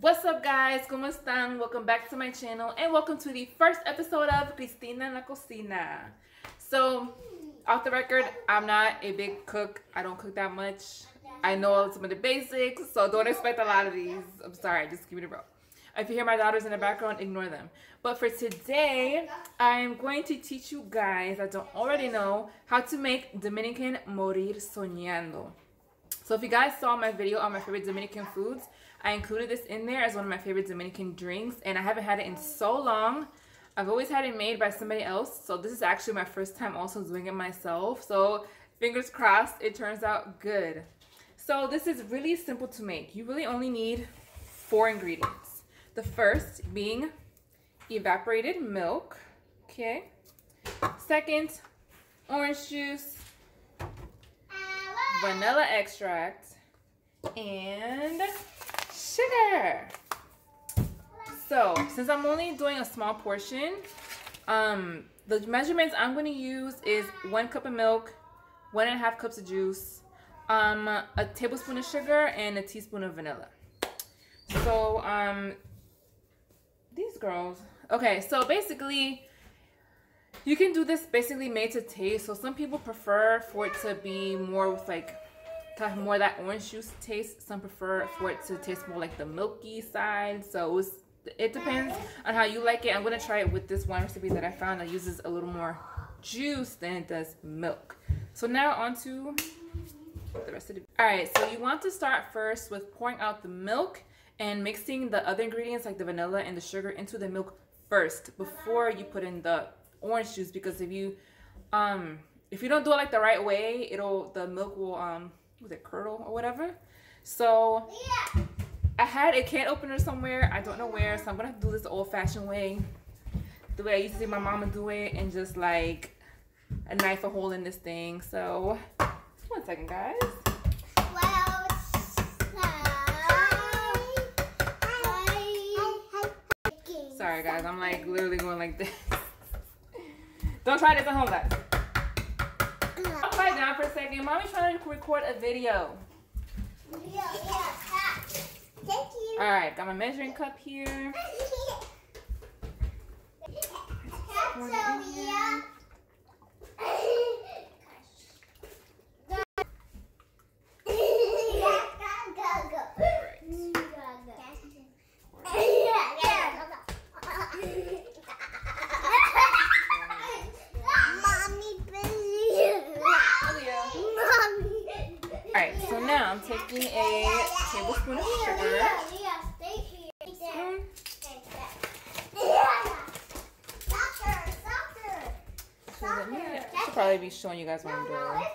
What's up, guys? ¿Cómo están? Welcome back to my channel and welcome to the first episode of Xtina en la Cocina. So, off the record, I'm not a big cook. I don't cook that much. I know some of the basics, so don't expect a lot of these. I'm sorry, just keep it real. If you hear my daughters in the background, ignore them. But for today, I'm going to teach you guys that don't already know how to make Dominican Morir Soñando. So if you guys saw my video on my favorite Dominican foods, I included this in there as one of my favorite Dominican drinks, and I haven't had it in so long. I've always had it made by somebody else, so this is actually my first time also doing it myself. So fingers crossed it turns out good. So this is really simple to make. You really only need 4 ingredients. The first being evaporated milk, okay? Second, orange juice, vanilla extract, and sugar. So since I'm only doing a small portion, the measurements I'm going to use is 1 cup of milk, 1.5 cups of juice, a tablespoon of sugar, and a teaspoon of vanilla. So these girls, okay, so basically you can do this basically made to taste. So some people prefer for it to be more with like have more that orange juice taste. Some prefer for it to taste more like the milky side. So it depends on how you like it. I'm going to try it with this one recipe that I found that uses a little more juice than it does milk. So now on to the rest of the... Alright, so you want to start first with pouring out the milk and mixing the other ingredients like the vanilla and the sugar into the milk first before you put in the orange juice, because if you don't do it like the right way, the milk will was it curdle or whatever. So yeah. I had a can opener somewhere, I don't know where, so I'm gonna have to do this the old-fashioned way, the way I used to see my mama do it, and just like a knife a hole in this thing. So 1 second, guys. Sorry guys, I'm like literally going like this. Don't try this at home, guys. I'll quiet down for a second. Mommy's trying to record a video. Yeah. Thank you. Alright, got my measuring cup here. Alright, so now I'm taking a tablespoon of sugar. I should probably be showing you guys what I'm doing.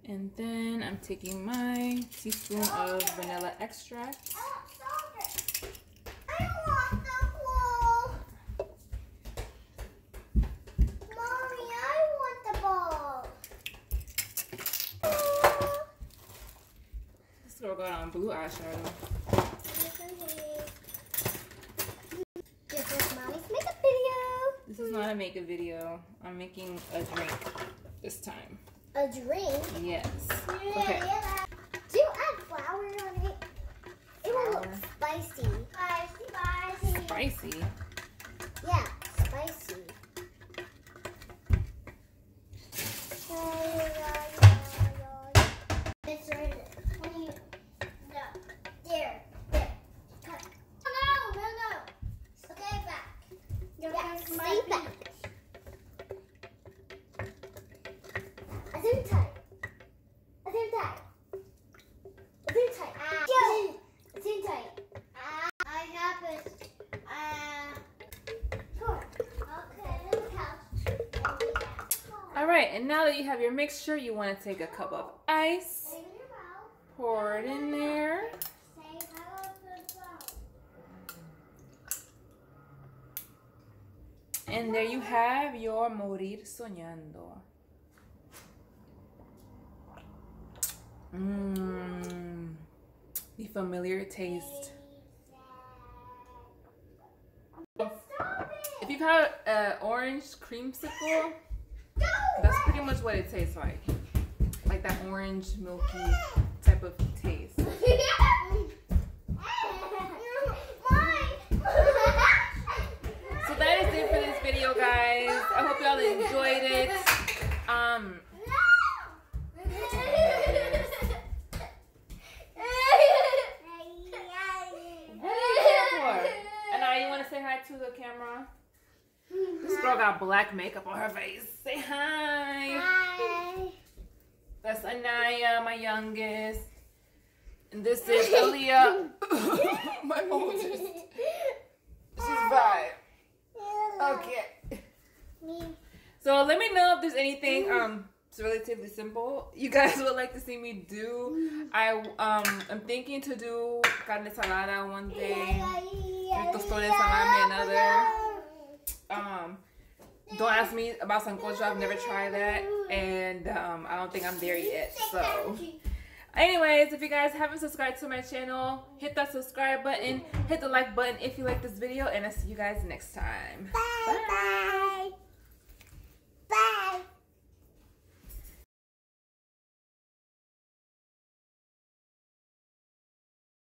And then I'm taking my teaspoon of vanilla extract. Girl got on blue eyeshadow. This is Mommy's makeup video. This is not a makeup video. I'm making a drink this time. A drink? Yes. Yeah, okay. Yeah. Do you add flour on it? It will look spicy. Spicy. Spicy? Yeah, spicy. It's right there. There. No. Okay, back. Yeah, stay back. Too tight. Too tight. I have it. Alright, and now that you have your mixture, you want to take a cup of ice. Pour it in there. And there you have your Morir Soñando. The familiar taste. If you've had an orange creamsicle, that's pretty much what it tastes like. Like that orange, milky type of taste. So that is it for this video, guys. I hope y'all enjoyed it. Say hi to the camera. This girl got black makeup on her face. Say hi. Hi. That's Anaya, my youngest. And this is Aaliyah, my oldest. She's 5. Okay. So let me know if there's anything it's relatively simple you guys would like to see me do. I'm thinking to do carne salada one day. Tostones salami another. Don't ask me about sancocho. I've never tried that, and I don't think I'm there yet. So, anyways, if you guys haven't subscribed to my channel, hit that subscribe button, hit the like button if you like this video, and I'll see you guys next time. Bye.